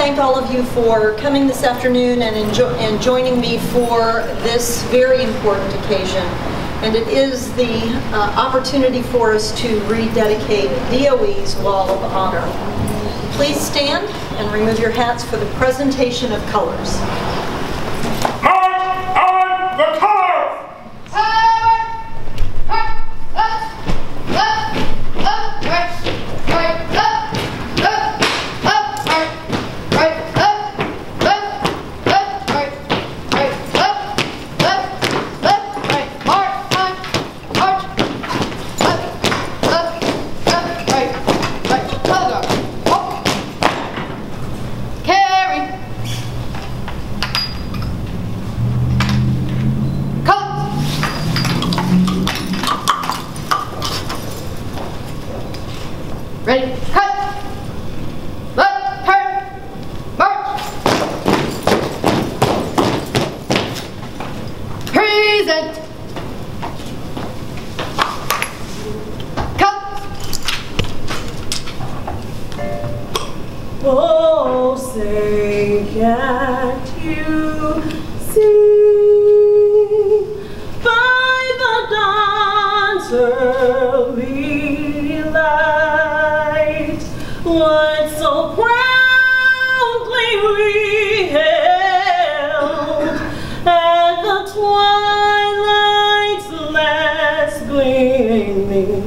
thank all of you for coming this afternoon and joining me for this very important occasion. And it is the opportunity for us to rededicate DOE's Wall of Honor. Please stand and remove your hats for the presentation of colors. March on the colors! Ready, cut! Left, turn, march! Present! Cut! Oh, say, can't you see by the dawn's early light what so proudly we held at the twilight's last gleaming,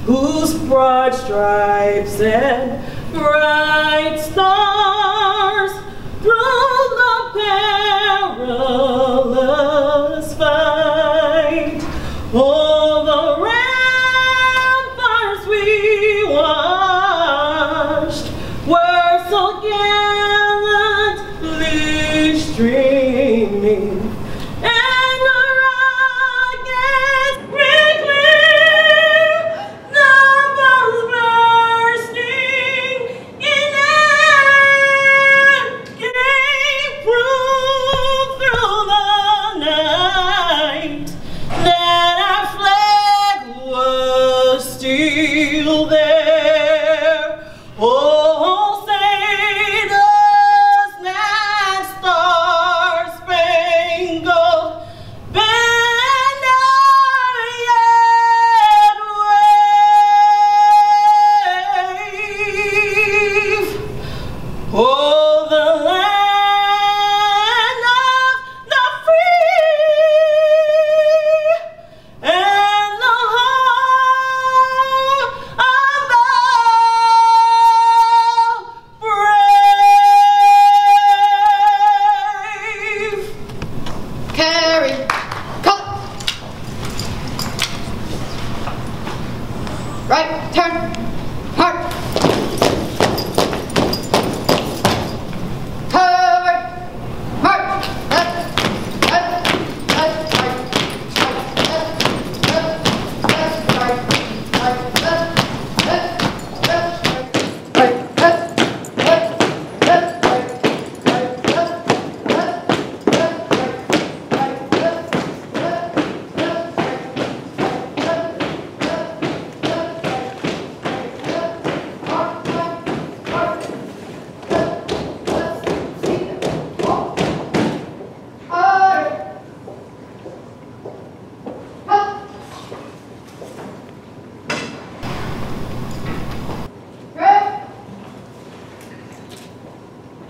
whose broad stripes and bright stars through the perilous fight, all the ramparts we watched were so gallantly streaming, and the rockets clear, numbers bursting in air, gave proof through the night that our flag was still there. Oh, say does that star-spangled banner yet wave? Oh, the land of the free and the home of the brave. Carry, cut! Right, turn, march! Forward, march! Left, left, left, right, left, left, left, right, right, left, left, left, right, left, left, left, right, right, left, left, left, right, left,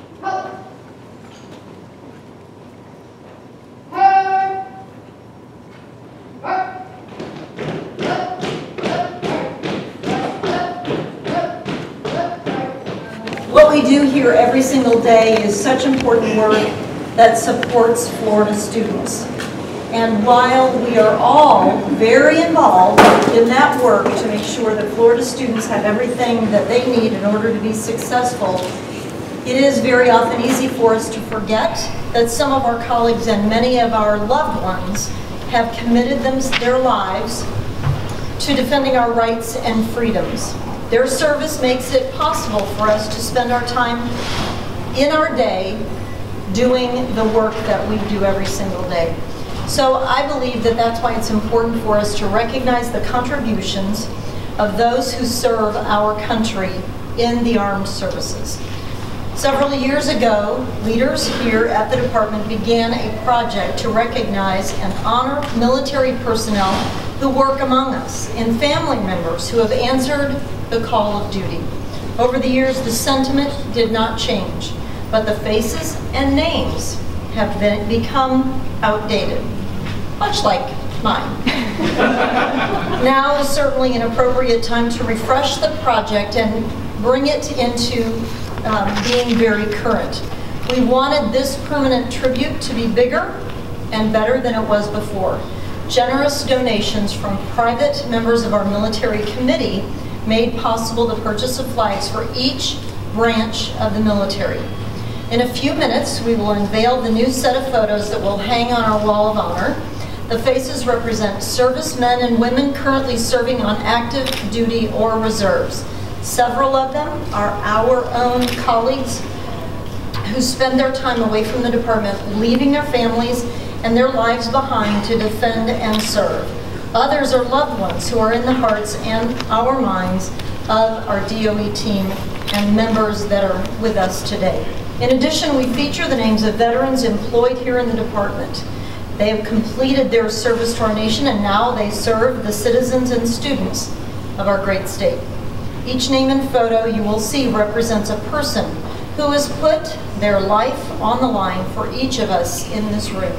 left, left, What we do here every single day is such important work that supports Florida students. And while we are all very involved in that work to make sure that Florida students have everything that they need in order to be successful, it is very often easy for us to forget that some of our colleagues and many of our loved ones have committed their lives to defending our rights and freedoms. Their service makes it possible for us to spend our time in our day doing the work that we do every single day. So I believe that that's why it's important for us to recognize the contributions of those who serve our country in the armed services. Several years ago, leaders here at the department began a project to recognize and honor military personnel who work among us and family members who have answered the call of duty. Over the years, the sentiment did not change, but the faces and names have become outdated, much like mine. Now is certainly an appropriate time to refresh the project and bring it into being very current. We wanted this permanent tribute to be bigger and better than it was before. Generous donations from private members of our military committee made possible the purchase of flags for each branch of the military. In a few minutes, we will unveil the new set of photos that will hang on our wall of honor. The faces represent servicemen and women currently serving on active duty or reserves. Several of them are our own colleagues who spend their time away from the department, leaving their families and their lives behind to defend and serve. Others are loved ones who are in the hearts and our minds of our DOE team and members that are with us today. In addition, we feature the names of veterans employed here in the department. They have completed their service to our nation and now they serve the citizens and students of our great state. Each name and photo you will see represents a person who has put their life on the line for each of us in this room.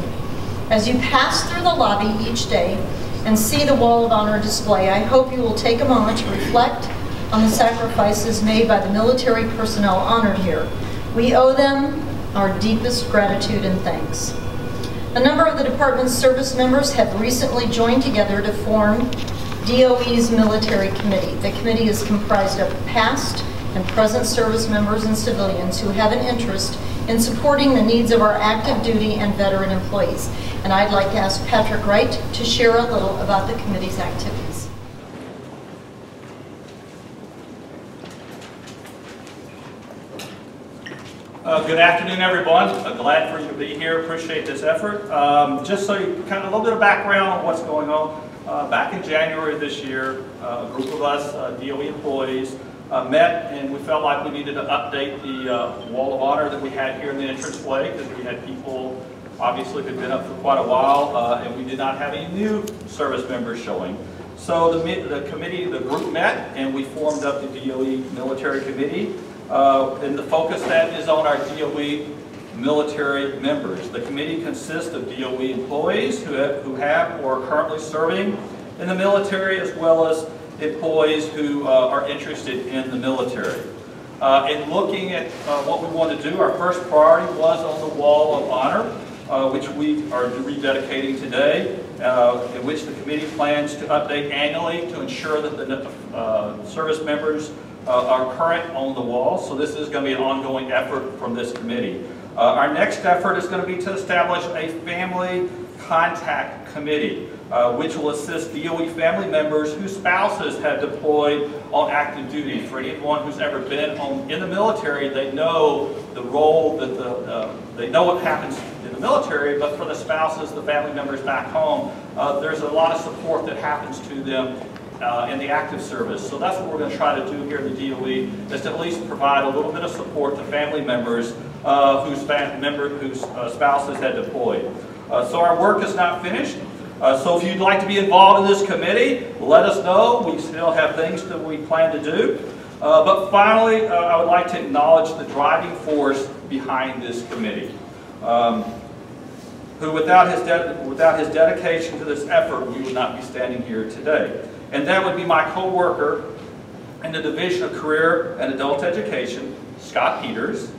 As you pass through the lobby each day and see the Wall of Honor display, I hope you will take a moment to reflect on the sacrifices made by the military personnel honored here. We owe them our deepest gratitude and thanks. A number of the department's service members have recently joined together to form DOE's Military Committee. The committee is comprised of past and present service members and civilians who have an interest in supporting the needs of our active duty and veteran employees. And I'd like to ask Patrick Wright to share a little about the committee's activities. Good afternoon, everyone. Glad for you to be here. Appreciate this effort. Just so you kind of a little bit of background on what's going on. Back in January of this year, a group of us DOE employees met and we felt like we needed to update the Wall of Honor that we had here in the entranceway because we had people obviously who'd been up for quite a while and we did not have any new service members showing. So the group met and we formed up the DOE Military Committee. And the focus that is on our DOE military members. The committee consists of DOE employees who have or are currently serving in the military, as well as employees who are interested in the military. In looking at what we want to do, our first priority was on the Wall of Honor, which we are rededicating today, in which the committee plans to update annually to ensure that the service members are current on the wall. So this is going to be an ongoing effort from this committee. Our next effort is going to be to establish a family contact committee, which will assist DOE family members whose spouses have deployed on active duty. For anyone who's ever been in the military, they know the role that they know what happens in the military, but for the spouses, the family members back home, there's a lot of support that happens to them in the active service. So that's what we're going to try to do here in the DOE, is to at least provide a little bit of support to family members whose spouses had deployed. So our work is not finished. So if you'd like to be involved in this committee, let us know. We still have things that we plan to do. But finally, I would like to acknowledge the driving force behind this committee, who without his dedication to this effort, we would not be standing here today. And that would be my co-worker in the Division of Career and Adult Education, Scott Peters.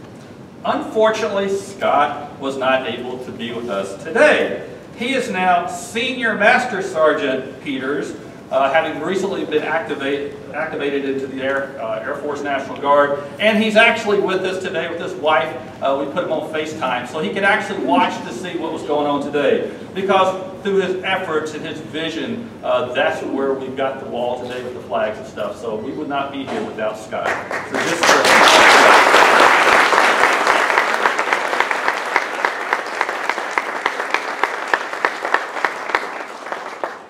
Unfortunately, Scott was not able to be with us today. He is now Senior Master Sergeant Peters, having recently been activated into the Air Force National Guard, and he's actually with us today with his wife. We put him on FaceTime so he could actually watch to see what was going on today, because through his efforts and his vision, that's where we've got the wall today with the flags and stuff. So we would not be here without Scott.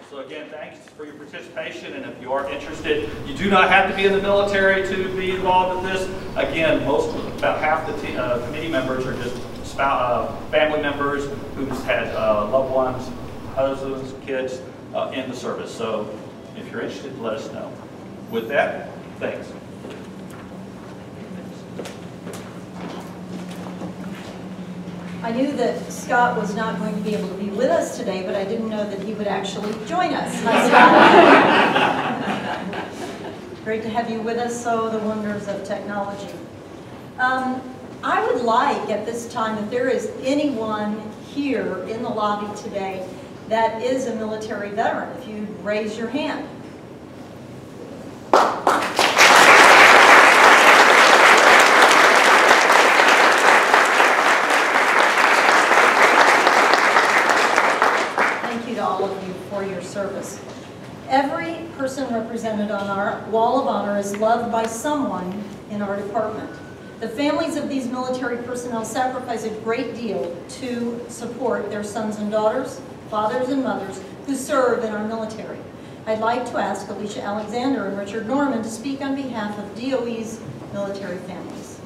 So just for your participation, and if you are interested, you do not have to be in the military to be involved with this. Again, most about half the committee members are just family members who's had loved ones, husbands, kids in the service. So if you're interested, let us know. With that, thanks. I knew that Scott was not going to be able to be with us today, but I didn't know that he would actually join us. Hi, Scott. Great to have you with us, so the wonders of technology. I would like at this time, if there is anyone here in the lobby today that is a military veteran, if you'd raise your hand. All of you for your service. Every person represented on our Wall of Honor is loved by someone in our department. The families of these military personnel sacrifice a great deal to support their sons and daughters, fathers and mothers who serve in our military. I'd like to ask Alicia Alexander and Richard Norman to speak on behalf of DOE's military families.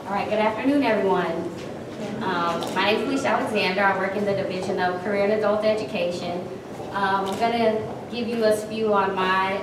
All right, good afternoon, everyone. My name is Alicia Alexander. I work in the Division of Career and Adult Education. I'm going to give you a spew on my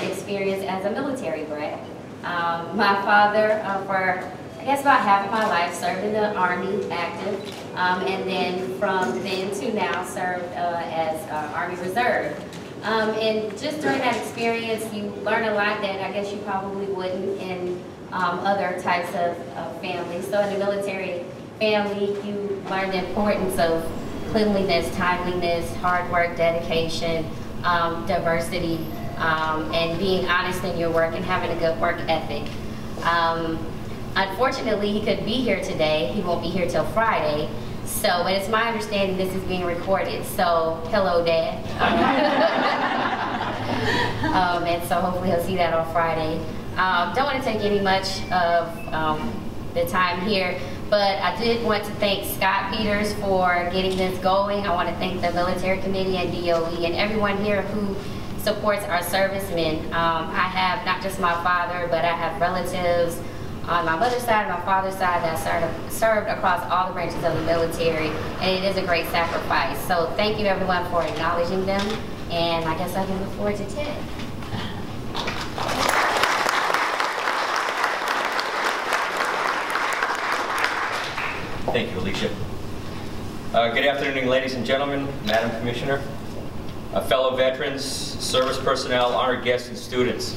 experience as a military brat. My father, for I guess about half of my life, served in the Army, active, and then from then to now served as Army Reserve. And just during that experience, you learn a lot that I guess you probably wouldn't in other types of families. So in the military family, you learn the importance of cleanliness, timeliness, hard work, dedication, diversity, and being honest in your work and having a good work ethic. Unfortunately, he couldn't be here today. He won't be here till Friday. So, but it's my understanding this is being recorded. So, hello, Dad. And so hopefully he'll see that on Friday. Don't want to take any much of the time here, but I did want to thank Scott Peters for getting this going. I want to thank the Military Committee and DOE and everyone here who supports our servicemen. I have not just my father, but I have relatives on my mother's side and my father's side that served across all the branches of the military, and it is a great sacrifice. So thank you everyone for acknowledging them, and I guess I can look forward to Ted. Thank you, Alicia. Good afternoon, ladies and gentlemen, Madam Commissioner, fellow veterans, service personnel, honored guests, and students.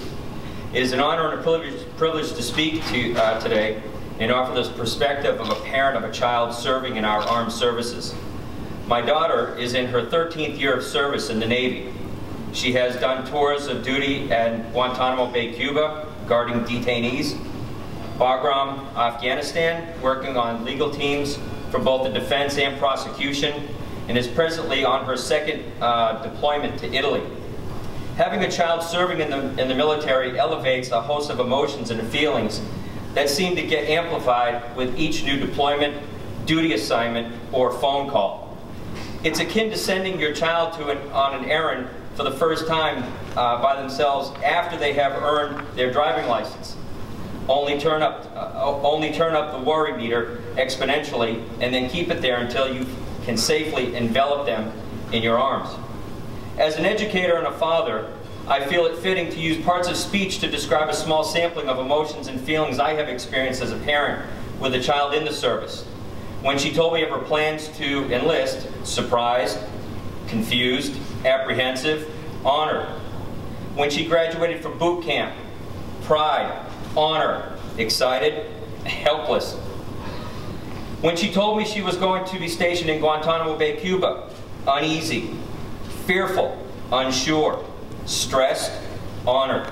It is an honor and a privilege to speak to you today and offer this perspective of a parent of a child serving in our armed services. My daughter is in her 13th year of service in the Navy. She has done tours of duty at Guantanamo Bay, Cuba, guarding detainees, Bagram, Afghanistan, working on legal teams for both the defense and prosecution, and is presently on her second deployment to Italy. Having a child serving in the military elevates a host of emotions and feelings that seem to get amplified with each new deployment, duty assignment, or phone call. It's akin to sending your child on an errand for the first time by themselves after they have earned their driving license. Only turn up the worry meter exponentially and then keep it there until you can safely envelop them in your arms. As an educator and a father, I feel it fitting to use parts of speech to describe a small sampling of emotions and feelings I have experienced as a parent with a child in the service. When she told me of her plans to enlist, surprised, confused, apprehensive, honored. When she graduated from boot camp, pride, honor, excited, helpless. When she told me she was going to be stationed in Guantanamo Bay, Cuba, uneasy, fearful, unsure, stressed, honored.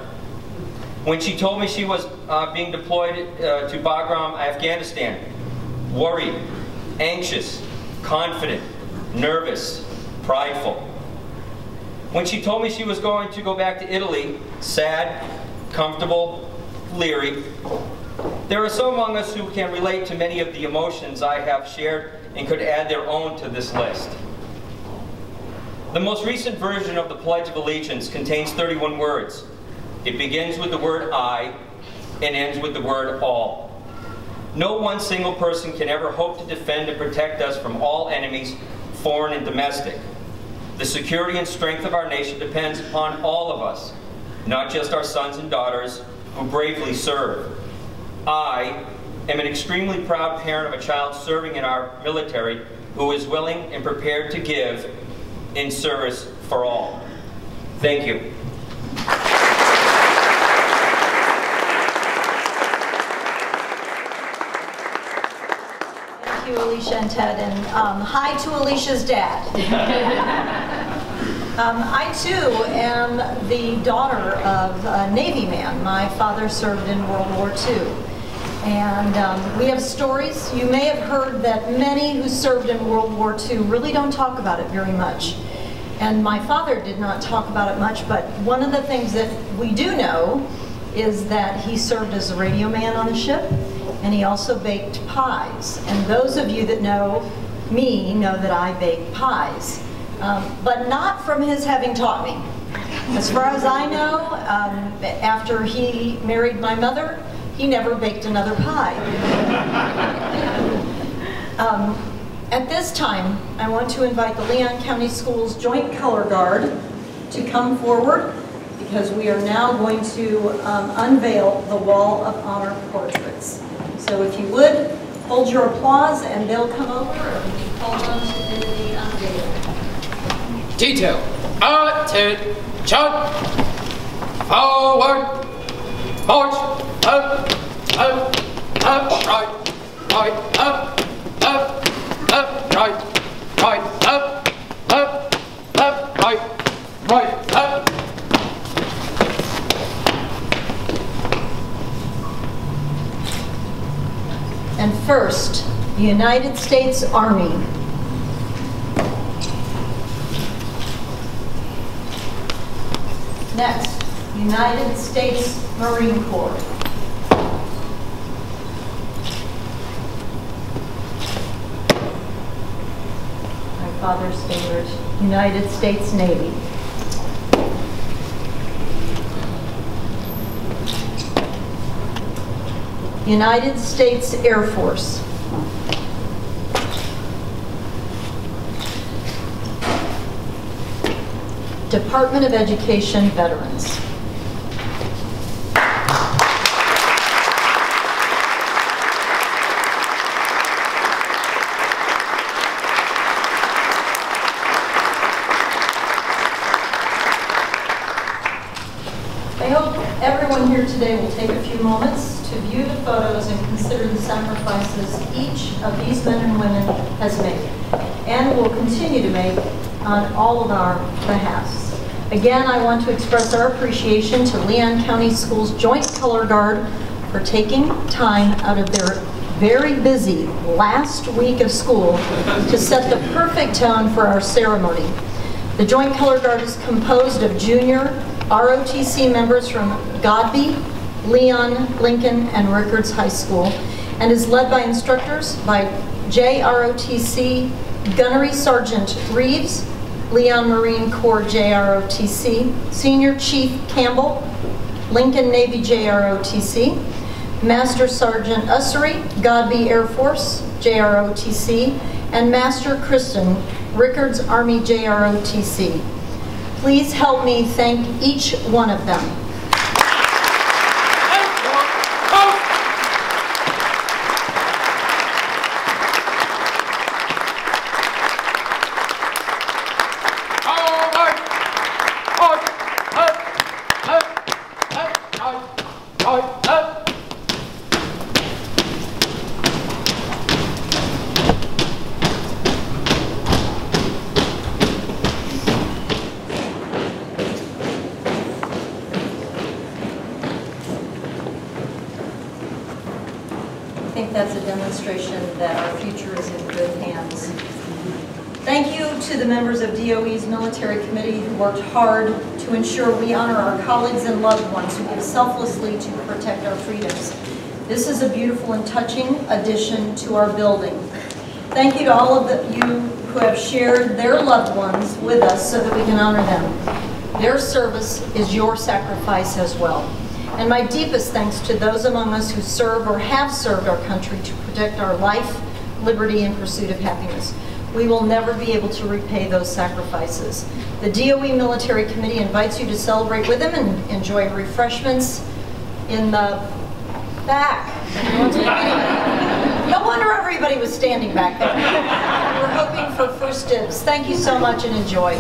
When she told me she was being deployed to Bagram, Afghanistan, worried, anxious, confident, nervous, prideful. When she told me she was going to go back to Italy, sad, comfortable, leery. There are some among us who can relate to many of the emotions I have shared and could add their own to this list. The most recent version of the Pledge of Allegiance contains 31 words. It begins with the word I and ends with the word all. No one single person can ever hope to defend and protect us from all enemies, foreign and domestic. The security and strength of our nation depends upon all of us, not just our sons and daughters who bravely serve. I am an extremely proud parent of a child serving in our military who is willing and prepared to give in service for all. Thank you. Thank you, Alicia and Ted, and hi to Alicia's dad. I too am the daughter of a Navy man. My father served in World War II. And we have stories. You may have heard that many who served in World War II really don't talk about it very much. And my father did not talk about it much, but one of the things that we do know is that he served as a radio man on the ship, and he also baked pies. And those of you that know me know that I bake pies, but not from his having taught me. As far as I know, after he married my mother, he never baked another pie. At this time, I want to invite the Leon County Schools Joint Color Guard to come forward because we are now going to unveil the Wall of Honor portraits. So if you would, hold your applause and they'll come over and hold on to the unveiling. Detail. Attention. Forward. March. Up. Right. Right. Up. Right. Right. Up. Right. Right. Up. And first, the United States Army. Next, United States Marine Corps. My father's favorite, United States Navy. United States Air Force. Department of Education Veterans. I hope everyone here today will take a few moments to view the photos and consider the sacrifices each of these men and women has made and will continue to make on all of our behalfs. Again, I want to express our appreciation to Leon County Schools Joint Color Guard for taking time out of their very busy last week of school to set the perfect tone for our ceremony. The Joint Color Guard is composed of junior ROTC members from Godby, Leon, Lincoln, and Rickards High School, and is led by instructors by JROTC Gunnery Sergeant Reeves, Leon Marine Corps JROTC, Senior Chief Campbell, Lincoln Navy JROTC, Master Sergeant Ussery, Godby Air Force JROTC, and Master Kristen, Rickards Army JROTC. Please help me thank each one of them. I think that's a demonstration that our future is in good hands. Thank you to the members of DOE's military committee who worked hard to ensure we honor our colleagues and loved ones who give selflessly to protect our freedoms. This is a beautiful and touching addition to our building. Thank you to all of you who have shared their loved ones with us so that we can honor them. Their service is your sacrifice as well. And my deepest thanks to those among us who serve or have served our country to protect our life, liberty, and pursuit of happiness. We will never be able to repay those sacrifices. The DOE Military Committee invites you to celebrate with them and enjoy refreshments in the back. No wonder everybody was standing back there. We're hoping for first dibs. Thank you so much and enjoy.